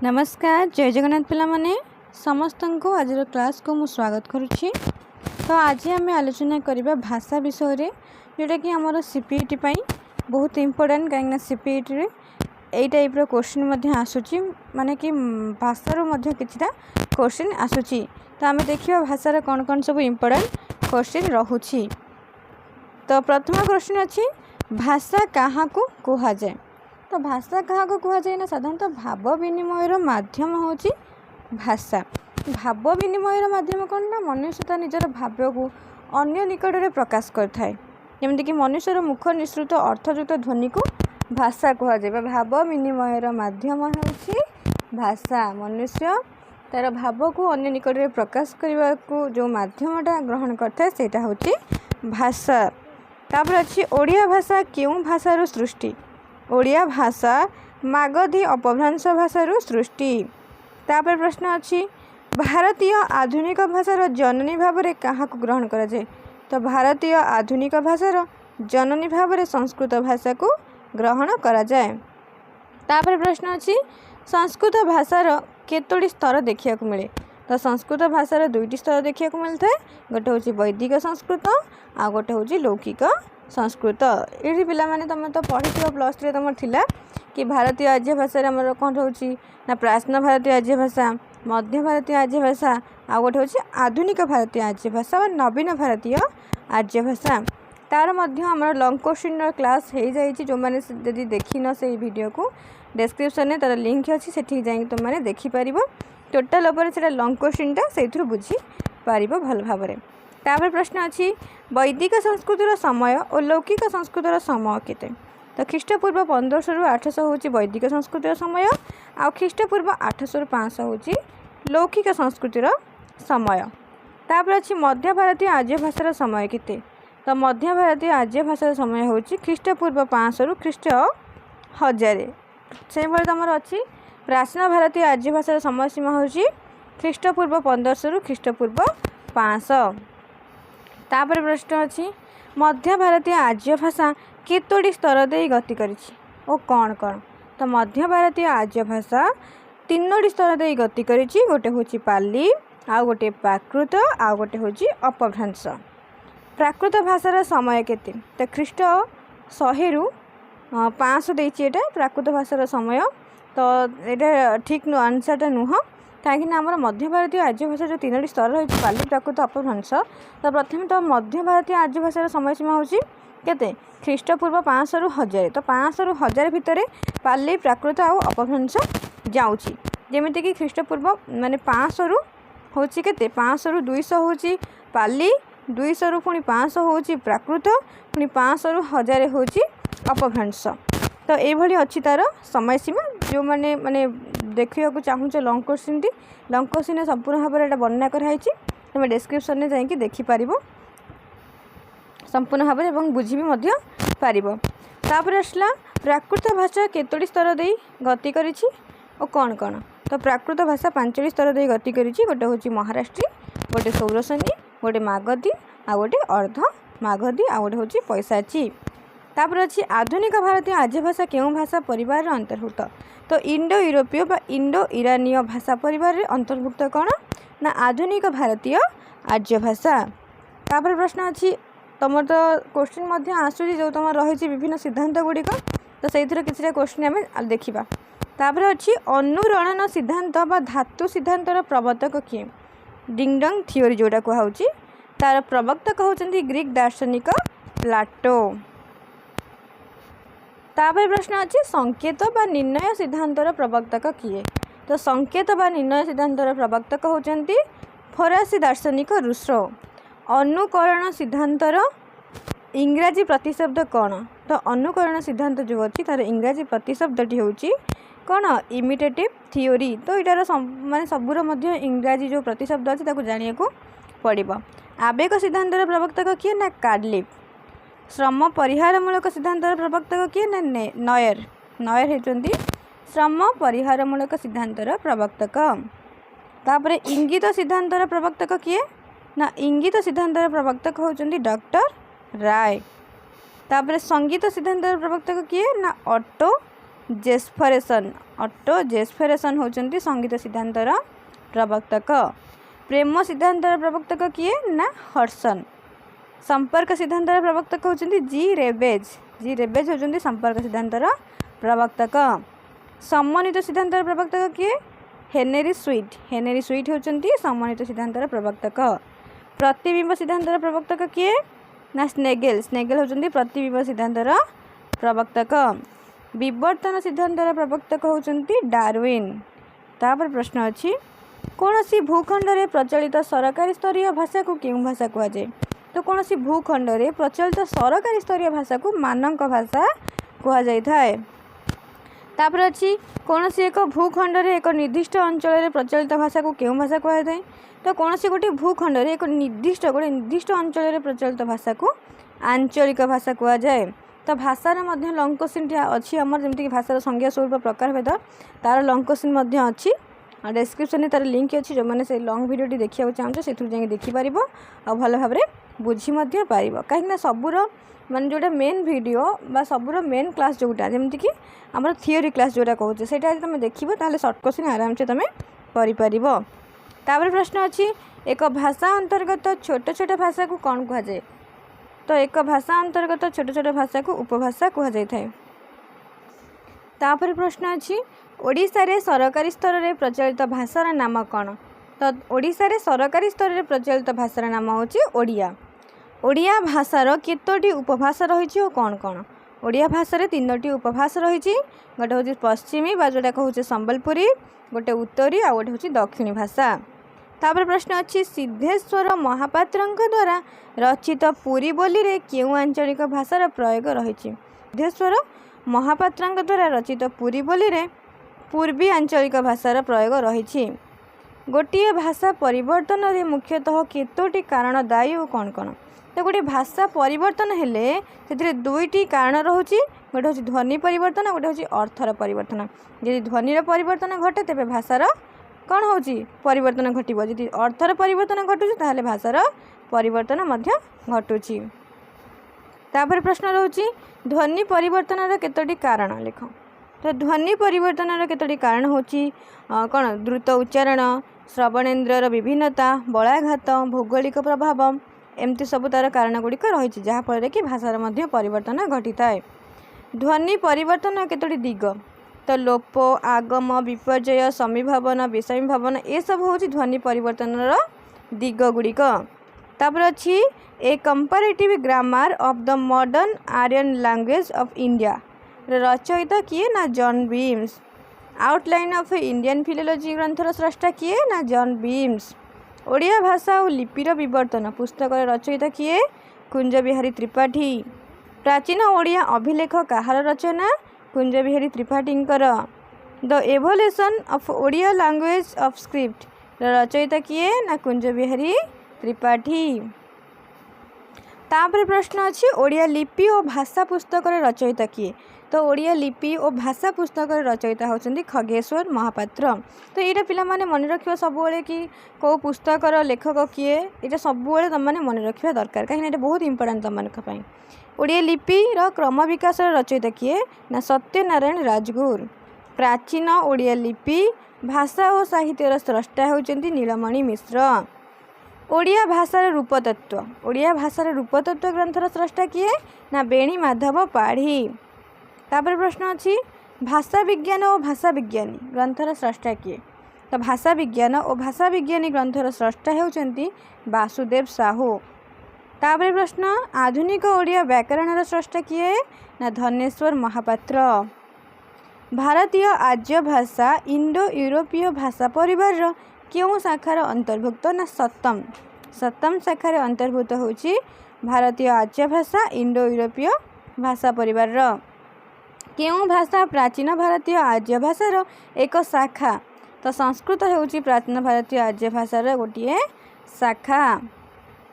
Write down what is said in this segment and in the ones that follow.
नमस्कार जय जगन्नाथ पिला माने समस्त को आज क्लास को मु स्वागत करुच्ची। तो आज आम आलोचना करबा भाषा विषय रे जोटा कि आमर सीपीईटी पाई बहुत इम्पोर्टेंट कहीं सीपीईटी रे एई टाइप रो क्वेश्चन आसूची माने कि भाषा रो किछिटा क्वेश्चन आसूची। तो आम देखिबा भाषार कौन कौन सब इम्पोर्टेंट क्वेश्चन रहुची। तो प्रथम क्वेश्चन अच्छी भाषा क्या कह जाए। तो भाषा क्या कह जाए ना साधारणतः भाव विनिमयर माध्यम होची भाषा। भाव विनिमयर माध्यम कौन ना मनुष्य निजर भाव को अन्य निकट में प्रकाश करता है। जमीक मनुष्यर मुख निसृत अर्थयुक्त ध्वनि को भाषा कह जाए। भाव विनिमयर माध्यम होची भाषा। मनुष्य तार भाव को अन्य निकट में प्रकाश करने को जो माध्यमटा ग्रहण करता है सेटा होची भाषा। तापर अच्छी ओडिया भाषा क्यों भाषार सृष्टि। ओडिया भाषा मागधी अपभ्रंश भाषार सृष्टि। तापर प्रश्न अच्छी भारतीय आधुनिक भाषार जननी भाव में क्या ग्रहण करा जाए। तो भारतीय आधुनिक भाषार जननी भाव में संस्कृत भाषा को ग्रहण करा जाए। तापर प्रश्न अच्छी संस्कृत भाषार केतोटी स्तर देखा मिले। तो संस्कृत भाषार दुईटी स्तर देखा मिलता है। गोटे हूँ वैदिक संस्कृत आ गोटे हूँ लौकिक संस्कृत। ये पिला माने तुम तो पढ़ी प्लस थ्री तुम थिला कि भारतीय आर्य भाषा आमर कौन रोचे ना प्राचीन भारतीय आर्य भाषा, मध्य भारतीय आर्य भाषा आ गोटे हूँ आधुनिक भारतीय आर्य भाषा व नवीन भारतीय आर्य भाषा। तार मध्य आमर लॉन्ग क्वेश्चन क्लास हो जाए। जो मैंने यदि देखिन से वीडियो को डिस्क्रिप्शन में तार लिंक अच्छी से जाकि तुमने देखिपर। टोटाल उपर से लॉन्ग क्वेश्चनटा से बुझी पार भल भाव। तापर प्रश्न अच्छी वैदिक संस्कृतिर समय और लौकिक संस्कृतिर समय केते। तो ख्रीष्टपूर्व 1500 रु 800 हूँ वैदिक संस्कृतिर समय आ ख्रीष्टपूर्व 800 रु 500 हूँ लौकिक संस्कृतिर समय। तापर अच्छी मध्य भारतीय आर्य भाषार समय केते। तो मध्य भारतीय आर्य भाषार समय हूँ ख्रीष्टपूर्व 500 रु ख्रीष्ट 1000। से भाई तुम अच्छी प्राचीन भारतीय आर्य भाषार समय सीमा हूँ ख्रीष्टपूर्व 1500 रु ख्रीष्टपूर्व 500। तापर प्रश्न अच्छी मध्य भारतीय आर्य भाषा केतोटी स्तर दे गति करिछि ओ कौन कौन। तो मध्य भारतीय आर्य भाषा 3टी स्तर दे गति करिछि। गोटे हूँ पाली आ गोटे प्राकृत आ गोटे हूँ अपभ्रंश। प्राकृत भाषार समय केते। तो ख्रीष्ट 100 रु 500 देछि एटा प्राकृत भाषार समय। तो ये ठीक आंसरटा नुह कहीं आमर मध्य भारतीय आर्य भाषा जो 3टी स्तर रही पाली प्राकृत अपभ्रंश। तो प्रथम तो मध्य भारतीय आर्य भाषार समय सीमा हूँ केते ख्रीष्टपूर्व 500 रु 1000। तो 500 रु 1000 भितर पाली प्राकृत आ अपभ्रंश जाऊँगी। जमीक कि ख्रीष्टपूर्व माने 500 रु हूँ केते 500 रु 200 हूँ पाली, 200 रु पुणी 500 हूँ प्राकृत, पुणी 500 रु 1000 हूँ अपभ्रंश। तो ये अच्छी तार समय सीमा। जो मैंने माने देखा चाहूँ लॉन्ग क्वेश्चन संपूर्ण भाव में वर्णना कराई। तुम डिस्क्रिप्शन में जाकि देखिपर संपूर्ण भाव में बुझी भी पार। तापर आसला प्राकृत भाषा केतोटी स्तर दे गति करिछि और कौन कौन। तो प्राकृत भाषा 5टी स्तर दे गति करिछि। गोटे हूँ महाराष्ट्री, गोटे सौरसेनी, गोटे मागधी आ गोटे अर्ध मागधी आ गोटे हूँ पैसाची। तापर अच्छी आधुनिक भारतीय आर्य भाषा क्यों भाषा परिवार अंतर्भुक्त। तो इंडो यूरोपीय बा इंडो ईरानीय भाषा परिवार अंतर्भुक्त कौन ना आधुनिक भारतीय आर्य भाषा। तापर प्रश्न अच्छी तुम तो क्वेश्चन आसूँ जो तुम रही विभिन्न सिद्धांत गुड़िक। तो से किसी क्वेश्चन आम देखा। तापर अच्छी अनुरणन सिद्धांत बा धातु सिद्धांतर प्रवर्तक किए। डिंगडंग थियोरी जोटा कहुच्छी तार प्रवर्तक होती ग्रीक दार्शनिक प्लाटो। तापर प्रश्न अच्छी संकेत बा निर्णय सिद्धांतर प्रवर्तक किए। तो संकेत बा निर्णय सिद्धांतर प्रवर्तक होती फरासी दार्शनिक रूसो। अनुकरण सिद्धांतर इंग्राजी प्रतिशब्द कौन। तो अनुकरण सिद्धांत जो अच्छी तार इंग्राजी प्रतिशब्दटी हूँ कौन इमिटेटिव थियोरी। तो यार माने सबूर मध्य इंग्राजी जो प्रतिशब्द अच्छी जाना को पड़ो। आवेग सिद्धांतर प्रवर्तक किए ना कार्लिफ। श्रम परिहारमूलक सिद्धांतर प्रवर्तक किए ना नयर। नयर होती श्रम परिहारमूलक सिद्धांतर प्रवर्तक। तापर इंगित सिद्धांतर प्रवर्तक किए ना इंगित सिद्धांतर प्रवर्तक होती डॉक्टर राय। तापर संगीत सिद्धांतर प्रवर्तक किए ना ऑटो जेफरसन। ऑटोजेस्पेरेशन होचंती संगीत सिद्धांतर प्रवर्तक। प्रेम सिद्धांतर प्रवर्तक किए ना हडसन। संपर्क सिद्धांतर प्रवर्तक होचंती जी रेबेज होचंती संपर्क सिद्धांतर प्रवर्तक। समन्वित सिद्धांतर प्रवर्तक किए हेनरी स्वीट होचंती समन्वित सिद्धांतर प्रवर्तक। प्रतिबिंब सिद्धांतर प्रवर्तक किए ना स्नेगल होचंती प्रतिबिंब सिद्धांतर प्रवर्तक। विवर्तन सिद्धांतर प्रवर्तक होचंती डार्विन। तापर प्रश्न अछि कौन सी भूखंड रे प्रचलित सरकारी स्तरीय भाषा को क्यों भाषा कहा जाए। तो कौन सी भूखंड रे प्रचलित सरकारी स्तरीय भाषा को मानक भाषा कहा जाय थाए। तापर अछि कौन सी एक भूखंड रे एक निर्दिष्ट अंचल रे प्रचलित भाषा को क्यों भाषा कहा जाए। तो कौन सी गोटे भूखंड रे एक निर्दिष्ट अंचल रे प्रचलित भाषा को आंचलिक भाषा कहा जाए। तो भाषार मध्य लंग क्वेश्चन अच्छी आमर जमीक भाषार संज्ञा स्वरूप प्रकार भेद तार लंग क्वेश्चन अच्छी डिस्क्रिप्शन में तार लिंक अच्छी जो मैंने से लंग वीडियो देखा चाहूँ से देखिपर आ भल भाव बुझी पार कहीं सबूर माने जोटा मेन वीडियो बा सबूर मेन क्लास जोटा जमीक आम थियोरी क्लास जोटा कहूँ से तुम देखो ताले सर्ट क्वेश्चन आराम से तुम कर। तापर प्रश्न अच्छी एक भाषा अंतर्गत छोट छोट भाषा को कौन कह जाए। तो एक भाषा अंतर्गत छोट छोट भाषा को उपभाषा कह जाए थाए। तापर प्रश्न अच्छी ओडिशा रे सरकारी स्तर रे प्रचलित भाषार नाम कौन। तो ओडिशा रे सरकारी स्तर रे प्रचलित भाषार नाम होची ओडिया। ओडिया भाषार केतोटी उपभाषा रही और कौन कौन। ओडिया भाषा रे 3टी उपभाषा रही गोटे हूँ पश्चिमी बा जोटा कहूँ संबलपुरी गोटे उत्तरी आ गोटे हूँ दक्षिणी भाषा। तापर प्रश्न अच्छी सिद्धेश्वर महापात्र द्वारा रचित पुरी बोली रे क्यों आंचलिक भाषार प्रयोग रही। सिद्धेश्वर महापात्र द्वारा रचित पुरी बोली रे पूर्वी आंचलिक भाषार प्रयोग रही। गोटे भाषा परिवर्तन रे मुख्यतः केतोटी कारण दायी और कौन कौन। तो गोटे भाषा परिवर्तन हेले से 2टी कारण रोचे गोटे हूँ ध्वनि परिवर्तन गोटे हूँ अर्थर परिवर्तन। यदि ध्वनिर परिवर्तन घटे तेज भाषार कौन हो परिवर्तन घटो जी अर्थर परिवर्तन घटुची ताहले भाषार परिवर्तन घटुची। तापर प्रश्न रोची ध्वनि परिवर्तन केतोटी कारण लिख। तो ध्वनि परिवर्तन केतोटी कारण होची कौन द्रुत उच्चारण श्रवणेन्द्रियर विभिन्नता बलाघात भौगोलिक प्रभाव एमती सब तार कारण गुड़िक रही जहाँफल कि भाषार मध्य परिवर्तन घटी थाए। ध्वनि परिवर्तन केतोटी दिग। तो लोप आगम विपर्यय समीभावन विषमीभावन ये सब हूँ ध्वनि परिवर्तन दिग गुड़िक। तापर अच्छी a comparative grammar of the modern Aryan language of India रचयिता किए ना John Beames. Outline of Indian philology ग्रंथर स्रष्टा किए ना जॉन बीम्स। ओडिया भाषा और लिपिर विवर्तन पुस्तक रचयिता किए कुंज बिहारी त्रिपाठी। प्राचीन ओडिया अभिलेख कहार रचना कुंज बिहारी त्रिपाठींकर। The evolution of Odia language of script रचयिता किए ना कुंज बिहारी त्रिपाठी। तापर प्रश्न अच्छी ओडिया लिपि और भाषा पुस्तक रचयिता किए। तो ओडिया लिपि और भाषा पुस्तक रचयिता होचंदी खगेश्वर महापात्र। तो यहाँ पिला माने मन रखियो सबुबले कि कौ पुस्तकर लेखक किए ये सबुबले तुम मैंने मन रखा दरकार कहीं बहुत इंपोर्टेंट तुम मानी। ओडिया लिपिर क्रम विकास रचयिता किए ना सत्यनारायण राजगुर। प्राचीन ओडिया लिपि भाषा और साहित्यर स्रष्टा होचंदी नीलमणि मिश्र। ओडिया भाषार रूपतत्व ओडिया भाषार रूपतत्व ग्रंथर स्रष्टा किए ना बेणी माधव पाढ़ी। तापर प्रश्न अच्छी भाषा विज्ञान और भाषा विज्ञानी ग्रंथर स्रष्टा किए। तो भाषा विज्ञान और भाषा विज्ञानी ग्रंथर स्रष्टा होचंती वासुदेव साहू। तापर प्रश्न आधुनिक ओडिया व्याकरणर स्रष्टा किए ना धनेश्वर महापात्र। भारतीय आर्य भाषा इंडो यूरोपीय भाषा परिवार क्यों शाखार अंतर्भुक्त ना सप्तम शाखार अंतर्भुक्त होची भारतीय आर्य भाषा इंडो यूरोपीय भाषा परिवार। क्यों भाषा प्राचीन भारतीय आर्य भाषार एक शाखा। तो संस्कृत होची प्राचीन भारतीय आर्य भाषार गोटे शाखा।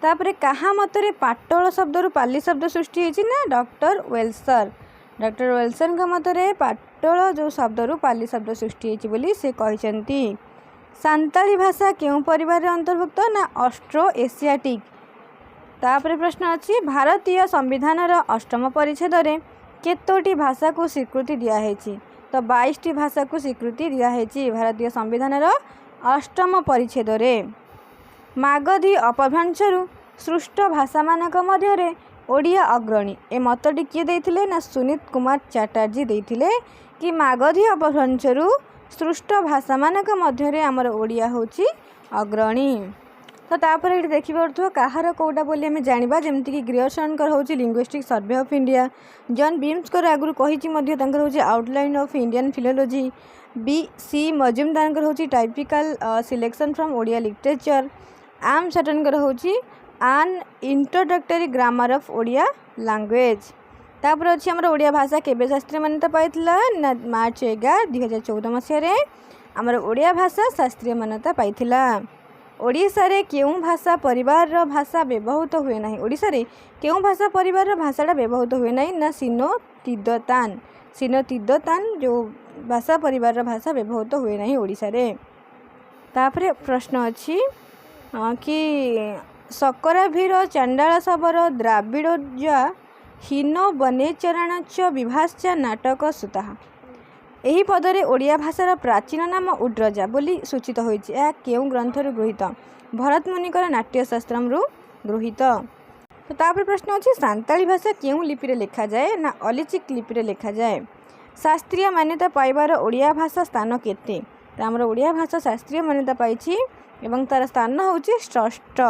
तापरे कहा मतरे पाटल शब्द पाली शब्द सृष्टि होची ना डॉक्टर वेल्सर का मतरे पाटल जो शब्द पाली शब्द सृष्टि होची बोली से कहिसंती। सांताली भाषा क्यों परिवार अंतर्भुक्त ना ऑस्ट्रो एशियाटिक। तापरे प्रश्न अच्छी भारतीय संविधान अष्टम परिच्छेद रे केतोटी भाषा को स्वीकृति दिया है। तो 22टी भाषा को स्वीकृति दिखाई भारतीय संविधान 8म परिच्छेद रे। मागधी अपभ्रंश सृष्ट भाषा मानक मध्य ओडिया अग्रणी। ए मतटी किए देथिले ना सुनीत कुमार चैटर्जी देथिले कि मागधी अपभ्रंश सृष्ट भाषा मानक मध्य आमर ओडिया होची अग्रणी। तो तापर ये देखि पड़ुथो कहार कोटा बोली आम जानिबा जेमति कि ग्रियर्सनकर होची लिंग्विस्टिक सर्वे ऑफ इंडिया। जॉन बीम्सकर आगुरु कहिची मध्य तांकर होची outline of Indian philology. B C मजुमदारकर होची typical selection from Odia literature. आम सटनकर होची an introductory grammar of Odia language. तापर अच्छी आमर ओडिया भाषा केबे शास्त्रीय मान्यता पाइथिला ना मार्च 11 2014 मसीह आमर ओडिया भाषा शास्त्रीय मान्यता पाइथिला। ओडिशा रे केउं भाषा परिवार रो भाषा व्यवहृत हुए नहीं। ओडिशा रे केउं भाषा परिवार रो भाषाटा व्यवहृत हुए नहीं ना सिनो तिब्बतान जो भाषा परिवार रो भाषा व्यवहृत हुए नहीं ओडिशा रे। तापर प्रश्न अच्छी कि सकराभीर चांडाल शबर द्राविड़ोजा हीनो वनेचरण च विभाश्च नाटक सुता। यही पदरे ओडिया भाषार प्राचीन नाम उड्रजा बोली सूचित होइछि। यह केउं ग्रंथरु गृहीत? भरत मुनिकर नाट्यशास्त्रमरु गृहीत। तो तापर प्रश्न अछि सांताली भाषा केउं लिपिरे लिखा जाए ना अलिचिक लिपिरे लिखा जाए। शास्त्रीय मान्यता पाइबार ओडिया भाषा स्थान केते? तो हमर ओडिया भाषा शास्त्रीय मान्यता पाइछि एवं तार स्थान होछि षष्ठ।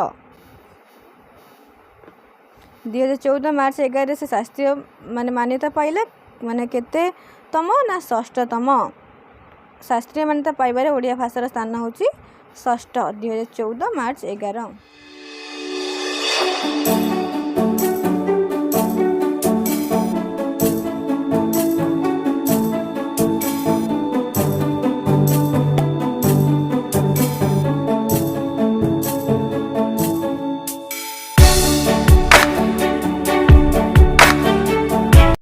2014 मार्च 11 से शास्त्रीय मान्यता पाइला माने केते तम ना षष्ठतम। शास्त्रीय मान्यता पाइबारे ओडिया भाषार स्थान होछि षष्ठ 2014 मार्च 11।